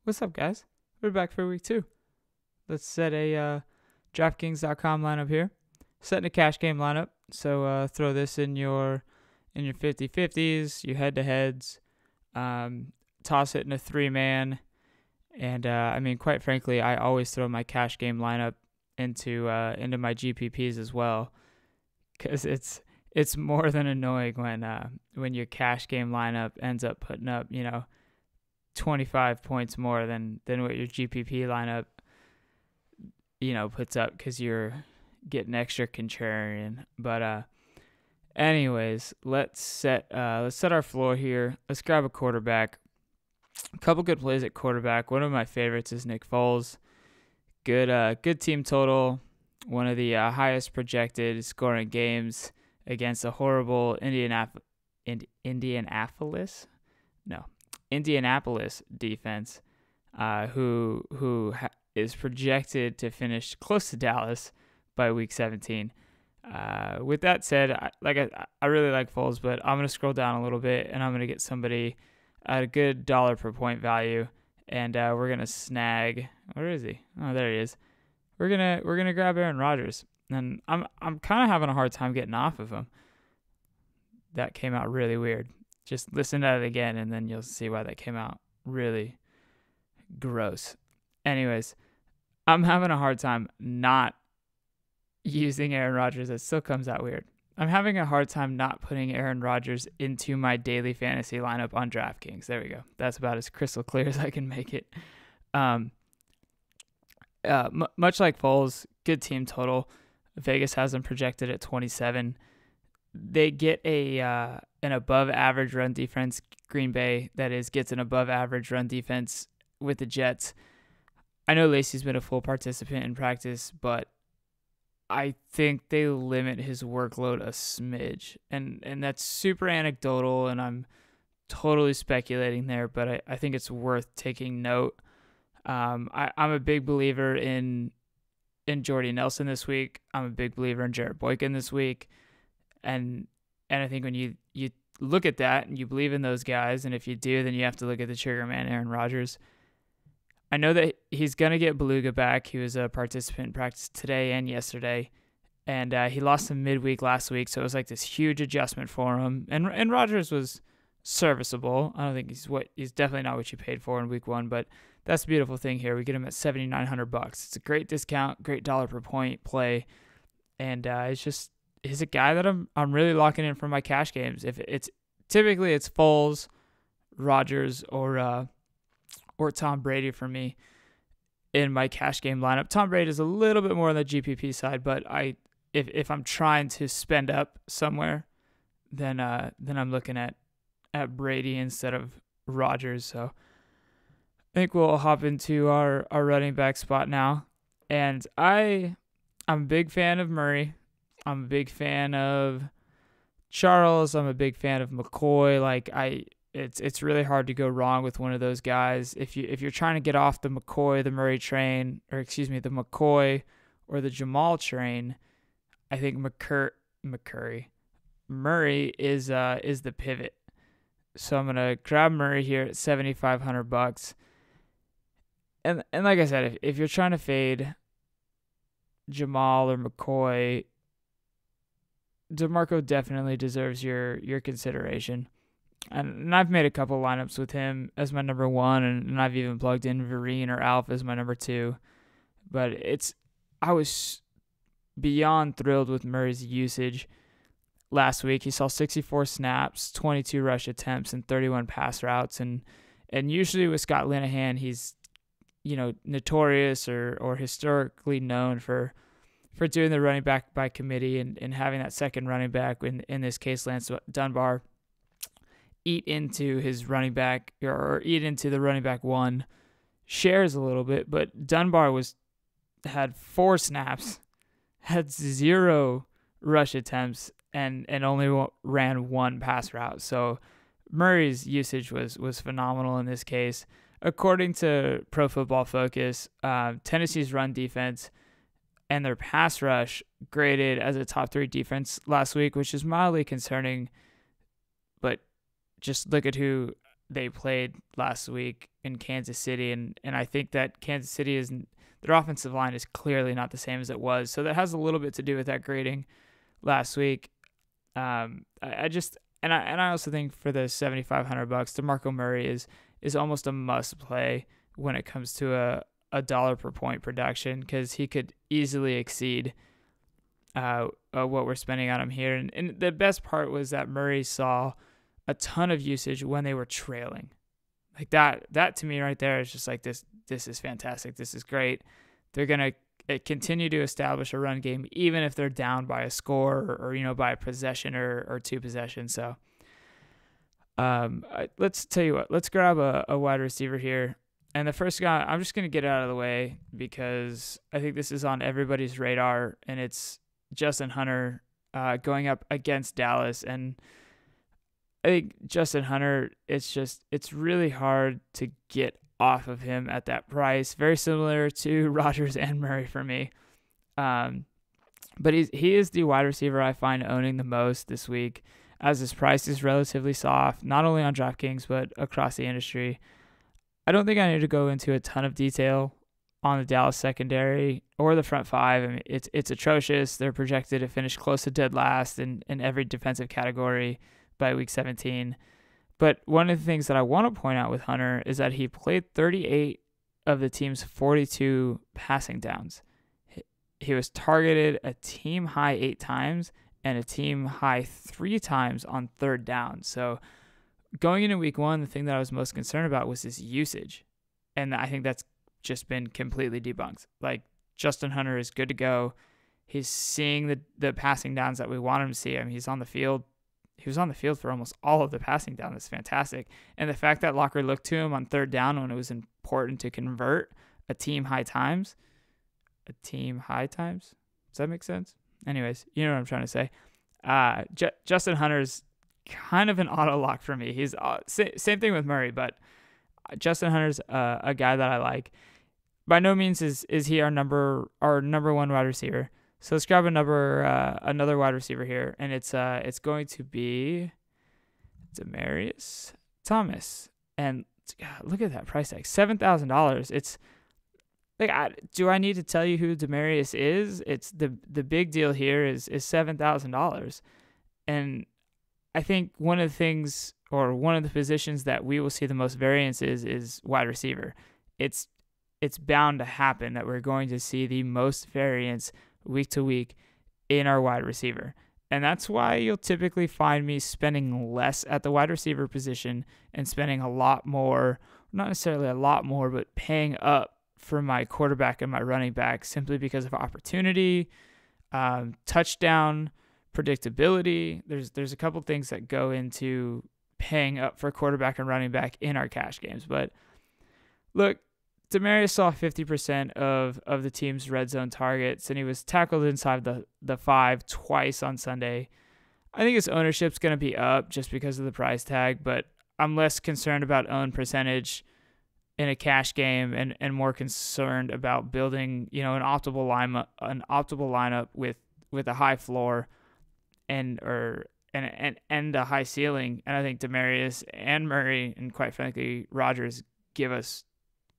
What's up, guys? We're back for week 2. Let's set a DraftKings.com lineup here. Setting a cash game lineup. So throw this in your 50-50s, your head-to-heads. Toss it in a 3-man. And quite frankly, I always throw my cash game lineup into my GPPs as well, because it's more than annoying when your cash game lineup ends up putting up 25 points more than what your GPP lineup puts up, because you're getting extra contrarian. But anyways, let's set our floor here. Let's grab a quarterback. A couple good plays at quarterback. One of my favorites is Nick Foles. Good team total. One of the highest projected scoring games against a horrible Indianapolis defense, who is projected to finish close to Dallas by week 17. With that said, I really like Foles, but I'm gonna scroll down a little bit and I'm gonna get somebody at a good dollar per point value, and we're gonna snag. Where is he? Oh, there he is. We're gonna grab Aaron Rodgers, and I'm kind of having a hard time getting off of him. That came out really weird. Just listen to it again, and then you'll see why that came out really gross. Anyways, I'm having a hard time not using Aaron Rodgers. It still comes out weird. I'm having a hard time not putting Aaron Rodgers into my daily fantasy lineup on DraftKings. There we go. That's about as crystal clear as I can make it. Much like Foles, good team total. Vegas has them projected at 27. They get an above average run defense. Green Bay, that is, gets an above average run defense with the Jets. I know Lacey's been a full participant in practice, but I think they limit his workload a smidge. And that's super anecdotal, and I'm totally speculating there, but I think it's worth taking note. I'm a big believer in Jordy Nelson this week. I'm a big believer in Jared Boykin this week. And I think when you look at that and you believe in those guys, and if you do, then you have to look at the trigger man, Aaron Rodgers. I know that he's going to get Beluga back. He was a participant in practice today and yesterday, and he lost him midweek last week, so it was like this huge adjustment for him. And Rodgers was serviceable. I don't think he's definitely not what you paid for in week 1, but that's the beautiful thing here. We get him at $7,900. It's a great discount, great dollar per point play, and he's a guy that I'm really locking in for my cash games. If it's Foles, Rodgers, or Tom Brady for me in my cash game lineup. Tom Brady is a little bit more on the GPP side, but if I'm trying to spend up somewhere, then I'm looking at Brady instead of Rodgers. So I think we'll hop into our running back spot now. And I'm a big fan of Murray. I'm a big fan of Charles. I'm a big fan of McCoy. It's really hard to go wrong with one of those guys. If you're trying to get off the Murray train, or excuse me, the McCoy or the Jamal train, I think Murray is the pivot. So I'm gonna grab Murray here at $7,500. And like I said, if you're trying to fade Jamal or McCoy, DeMarco definitely deserves your consideration. And I've made a couple lineups with him as my number 1, and I've even plugged in Vereen or Alf as my number 2. But I was beyond thrilled with Murray's usage last week. He saw 64 snaps, 22 rush attempts, and 31 pass routes. And usually with Scott Linehan, he's notorious or historically known for doing the running back by committee and having that second running back, in this case Lance Dunbar, eat into his running back or eat into the running back 1 shares a little bit. But Dunbar had 4 snaps, had 0 rush attempts, and only ran 1 pass route. So Murray's usage was phenomenal in this case. According to Pro Football Focus, Tennessee's run defense and their pass rush graded as a top 3 defense last week, which is mildly concerning. But just look at who they played last week in Kansas City, and I think that Kansas City their offensive line is clearly not the same as it was, so that has a little bit to do with that grading last week. I also think for the $7,500, DeMarco Murray is almost a must play when it comes to a dollar per point production, because he could easily exceed what we're spending on him here. And the best part was that Murray saw a ton of usage when they were trailing. Like that to me right there is just like, this is fantastic. This is great. They're going to continue to establish a run game, even if they're down by a score or by a possession or two possessions. So let's tell you what, let's grab a wide receiver here. And the first guy, I'm just going to get out of the way because I think this is on everybody's radar, and it's Justin Hunter going up against Dallas. And I think Justin Hunter, it's really hard to get off of him at that price. Very similar to Rodgers and Murray for me. But he is the wide receiver I find owning the most this week, as his price is relatively soft, not only on DraftKings, but across the industry. I don't think I need to go into a ton of detail on the Dallas secondary or the front five. I mean, it's atrocious. They're projected to finish close to dead last in every defensive category by week 17. But one of the things that I want to point out with Hunter is that he played 38 of the team's 42 passing downs. He was targeted a team high 8 times and a team high 3 times on third down. So going into week 1, the thing that I was most concerned about was his usage. And I think that's just been completely debunked. Like, Justin Hunter is good to go. He's seeing the passing downs that we want him to see. I mean, he's on the field. He was on the field for almost all of the passing down. That's fantastic. And the fact that Locker looked to him on third down when it was important to convert a team high times. Does that make sense? Anyways, you know what I'm trying to say. Justin Hunter's kind of an auto lock for me. He's same thing with Murray, but Justin Hunter's a guy that I like. By no means is he our number one wide receiver. So let's grab another wide receiver here, and it's going to be Demaryius Thomas. And God, look at that price tag, $7,000. It's like, do I need to tell you who Demaryius is? It's the big deal here is $7,000, and I think one of the things, or one of the positions that we will see the most variance is wide receiver. It's bound to happen that we're going to see the most variance week to week in our wide receiver. And that's why you'll typically find me spending less at the wide receiver position and spending a lot more, not necessarily a lot more, but paying up for my quarterback and my running back, simply because of opportunity, touchdown, predictability. There's a couple things that go into paying up for quarterback and running back in our cash games. But look, Demaryius saw 50% of the team's red zone targets, and he was tackled inside the 5 twice on Sunday. I think his ownership's going to be up just because of the price tag, but I'm less concerned about own percentage in a cash game and more concerned about building, an optimal lineup with a high floor and a high ceiling. And I think Demaryius and Murray, and quite frankly Rodgers, give us,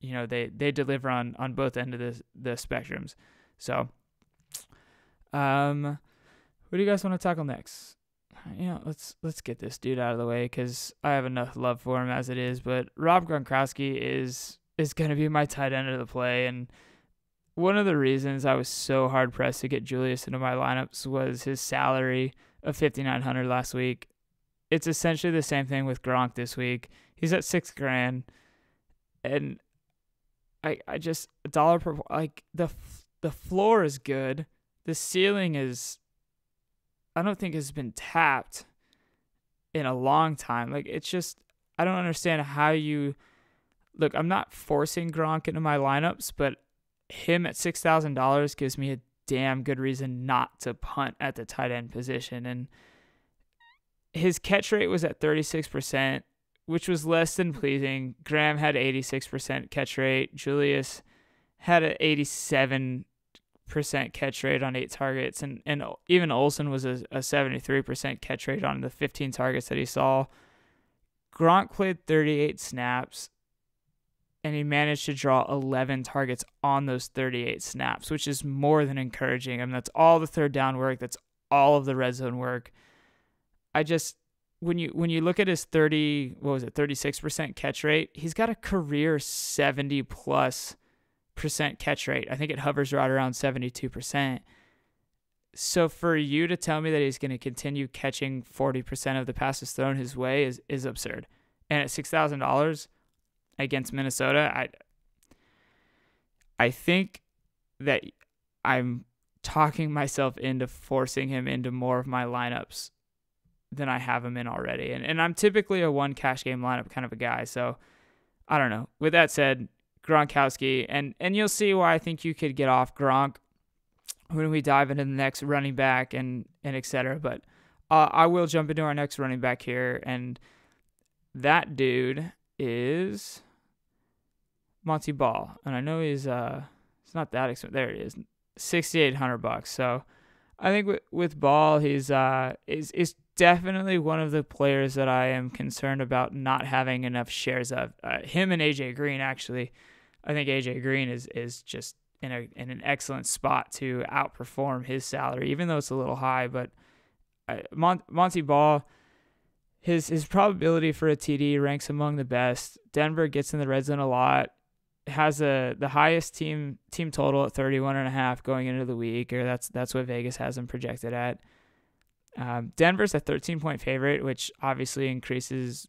they deliver on both ends of the spectrums. So what do you guys want to tackle next? Let's get this dude out of the way, because I have enough love for him as it is. But Rob Gronkowski is going to be my tight end of the play, and one of the reasons I was so hard pressed to get Julius into my lineups was his salary of $5,900 last week. It's essentially the same thing with Gronk this week. He's at $6,000, and I just $1 per, like, the floor is good. The ceiling is, I don't think has been tapped in a long time. Like, it's just, I don't understand how you look. I'm not forcing Gronk into my lineups, but him at $6,000 gives me a damn good reason not to punt at the tight end position. And his catch rate was at 36%, which was less than pleasing. Graham had 86% catch rate. Julius had an 87% catch rate on 8 targets, and even Olsen was a 73% catch rate on the 15 targets that he saw. Gronk played 38 snaps, and he managed to draw 11 targets on those 38 snaps, which is more than encouraging. I mean, that's all the third down work. That's all of the red zone work. When you look at his 36% catch rate, he's got a career 70+% catch rate. I think it hovers right around 72%. So for you to tell me that he's going to continue catching 40% of the passes thrown his way is absurd. And at $6,000 against Minnesota, I think that I'm talking myself into forcing him into more of my lineups than I have him in already. And I'm typically a one cash game lineup kind of a guy. So I don't know. With that said, Gronkowski, and you'll see why I think you could get off Gronk when we dive into the next running back and et cetera. But I will jump into our next running back here, and that dude is Monty Ball. And I know he's it's not that expensive. There it is, $6,800. So I think with Ball, he's is definitely one of the players that I am concerned about not having enough shares of. Him and AJ Green, actually. I think AJ Green is just in an excellent spot to outperform his salary, even though it's a little high. But Monty Ball, his probability for a TD ranks among the best. Denver gets in the red zone a lot. Has the highest team total at 31.5 going into the week, or that's what Vegas has him projected at. Denver's a 13-point favorite, which obviously increases,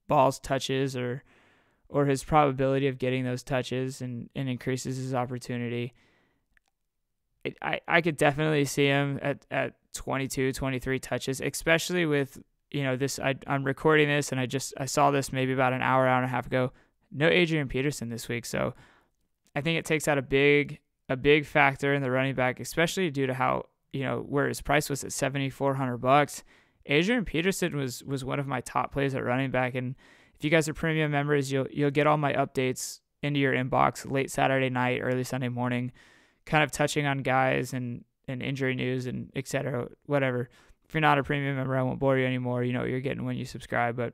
Ball's touches or his probability of getting those touches and increases his opportunity. I could definitely see him at 22, 23 touches, especially with, this. I'm recording this and I saw this maybe about an hour and a half ago. No Adrian Peterson this week, so I think it takes out a big factor in the running back, especially due to how, where his price was at $7,400. Adrian Peterson was one of my top plays at running back, and if you guys are premium members, you'll get all my updates into your inbox late Saturday night, early Sunday morning, kind of touching on guys and injury news and et cetera, whatever. If you're not a premium member, I won't bore you anymore. You know what you're getting when you subscribe. But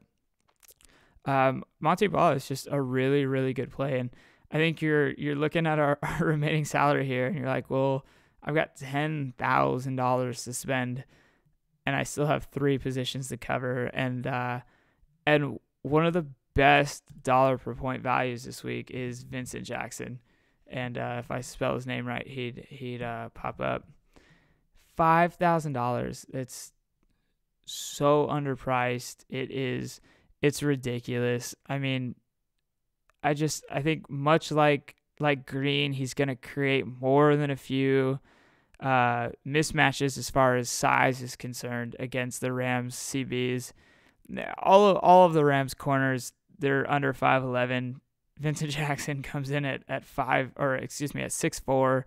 Monty Ball is just a really, really good play. And I think you're looking at our remaining salary here, and you're like, well, I've got $10,000 to spend, and I still have 3 positions to cover. And one of the best dollar per point values this week is Vincent Jackson. And if I spell his name right, he'd pop up. $5,000. It's so underpriced. It's ridiculous. I mean, I think much like Green, he's going to create more than a few mismatches as far as size is concerned against the Rams CBs. All of the Rams corners, they're under 5'11". Vincent Jackson comes in at 6'4".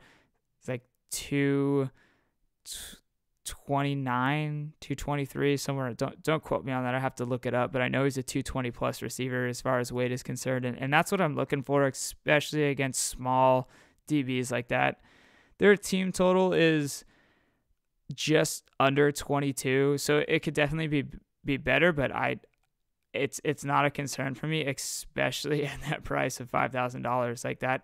It's like 229, 223 somewhere. Don't quote me on that. I have to look it up, but I know he's a 220 plus receiver as far as weight is concerned, and that's what I'm looking for, especially against small DBs like that. Their team total is just under 22, so it could definitely be better, but it's not a concern for me, especially at that price of $5,000 like that.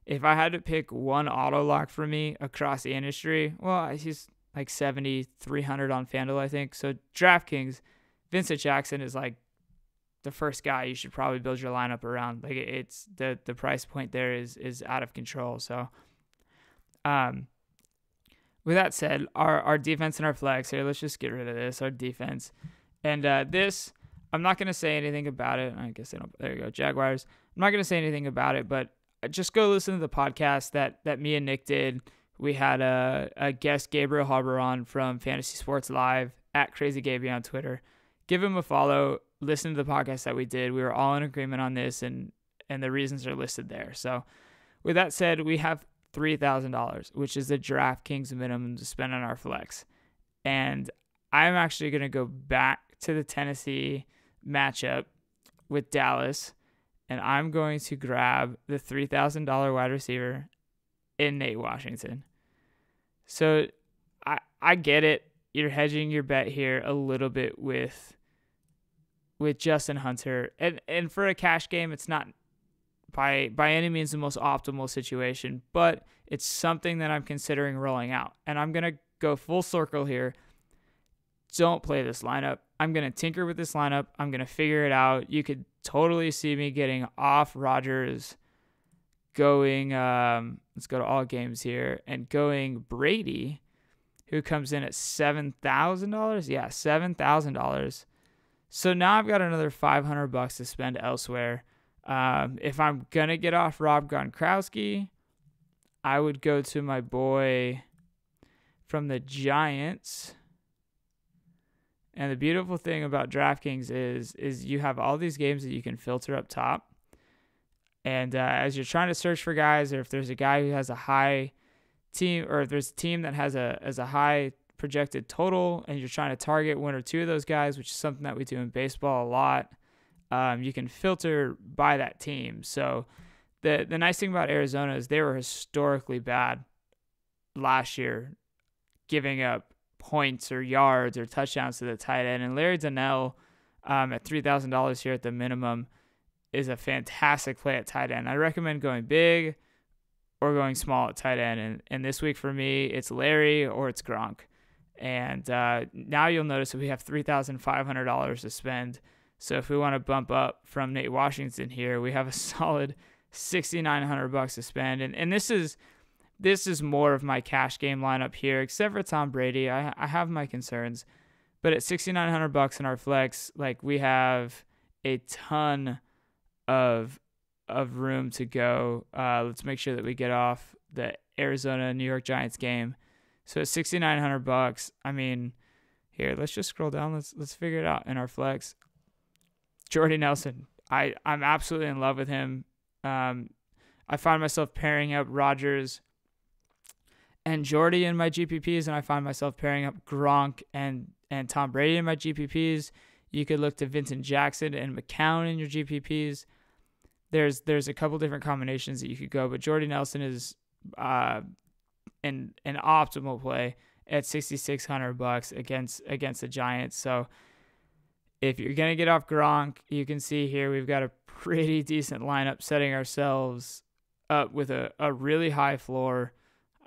If I had to pick one auto lock for me across the industry, well, he's like 7,300 on FanDuel, I think. So DraftKings, Vincent Jackson is like the first guy you should probably build your lineup around. Like it's the price point there is out of control. So, with that said, our defense and our flex here, let's just get rid of this. Our defense. And this, I'm not going to say anything about it. I guess there you go, Jaguars. I'm not going to say anything about it, but just go listen to the podcast that me and Nick did. We had a guest, Gabriel Harbour, on from Fantasy Sports Live at Crazy Gaby on Twitter. Give him a follow. Listen to the podcast that we did. We were all in agreement on this, and the reasons are listed there. So with that said, we have $3,000, which is the DraftKings minimum to spend on our flex. And I'm actually going to go back to the Tennessee matchup with Dallas, and I'm going to grab the $3,000 wide receiver in Nate Washington. So I get it. You're hedging your bet here a little bit with with Justin Hunter. And for a cash game, it's not by any means the most optimal situation, but it's something that I'm considering rolling out. And I'm going to go full circle here. Don't play this lineup. I'm going to tinker with this lineup. I'm going to figure it out. You could totally see me getting off Rodgers, going, let's go to all games here, and going Brady, who comes in at $7,000. Yeah, $7,000. So now I've got another $500 to spend elsewhere. If I'm going to get off Rob Gronkowski, I would go to my boy from the Giants. And the beautiful thing about DraftKings is you have all these games that you can filter up top. And as you're trying to search for guys, or if there's a guy who has a high team, or if there's a team that has a high projected total, and you're trying to target one or two of those guys, which is something that we do in baseball a lot, you can filter by that team. So the nice thing about Arizona is they were historically bad last year, giving up points or yards or touchdowns to the tight end. And Larry Donnell at $3,000 here at the minimum is a fantastic play at tight end. I recommend going big or going small at tight end. And this week for me, it's Larry or it's Gronk. And now you'll notice that we have $3,500 to spend. So if we want to bump up from Nate Washington here, we have a solid $6,900 to spend. And this is more of my cash game lineup here, except for Tom Brady. I have my concerns, but at $6,900 in our flex, like, we have a ton of room to go. Let's make sure that we get off the Arizona New York Giants game. So at $6,900, I mean, here, let's just scroll down. Let's figure it out in our flex. Jordy Nelson, I'm absolutely in love with him. I find myself pairing up Rodgers and Jordy in my GPPs, and I find myself pairing up Gronk and Tom Brady in my GPPs. You could look to Vincent Jackson and McCown in your GPPs. There's a couple different combinations that you could go, but Jordy Nelson is an optimal play at $6,600 against the Giants. So if you're going to get off Gronk, you can see here we've got a pretty decent lineup, setting ourselves up with a really high floor.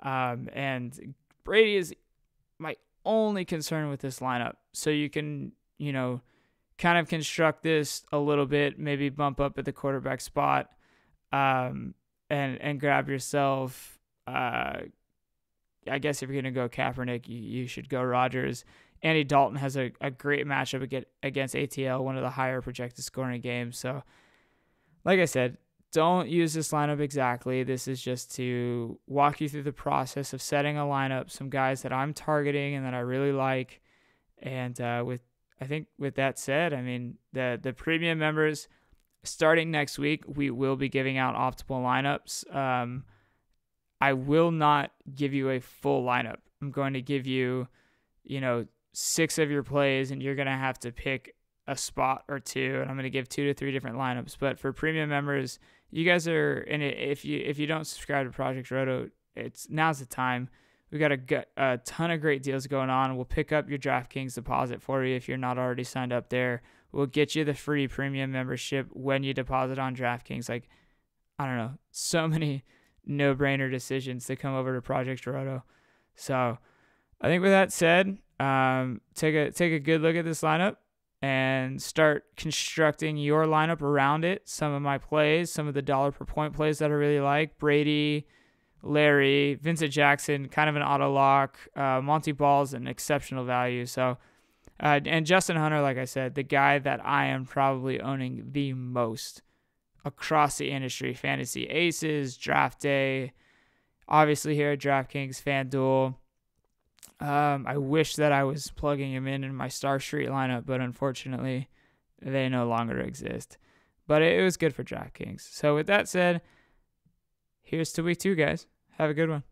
And Brady is my only concern with this lineup. So you can, kind of construct this a little bit, maybe bump up at the quarterback spot, and grab yourself, I guess if you're going to go Kaepernick, you should go Rodgers. Andy Dalton has a great matchup against ATL, one of the higher projected scoring games. So, like I said, don't use this lineup exactly. This is just to walk you through the process of setting a lineup, some guys that I'm targeting and that I really like. And with that said, I mean, the premium members, starting next week, we will be giving out optimal lineups. I will not give you a full lineup. I'm going to give you, 6 of your plays, and you're going to have to pick a spot or two, and I'm going to give 2 to 3 different lineups. But for premium members, you guys are, and if you don't subscribe to Project Roto, now's the time. We got a ton of great deals going on. We'll pick up your DraftKings deposit for you if you're not already signed up there. We'll get you the free premium membership when you deposit on DraftKings. Like, I don't know, so many no-brainer decisions to come over to Project Roto. So I think with that said, take a good look at this lineup and start constructing your lineup around it. Some of my plays, some of the dollar per point plays that I really like: Brady, Larry, Vincent Jackson, kind of an auto lock. Monty Ball's an exceptional value. So, and Justin Hunter, like I said, the guy that I am probably owning the most across the industry. Fantasy Aces, Draft Day, obviously here at DraftKings, FanDuel. I wish that I was plugging him in my Star Street lineup, but unfortunately, they no longer exist. But it was good for DraftKings. So with that said, here's to week 2, guys. Have a good one.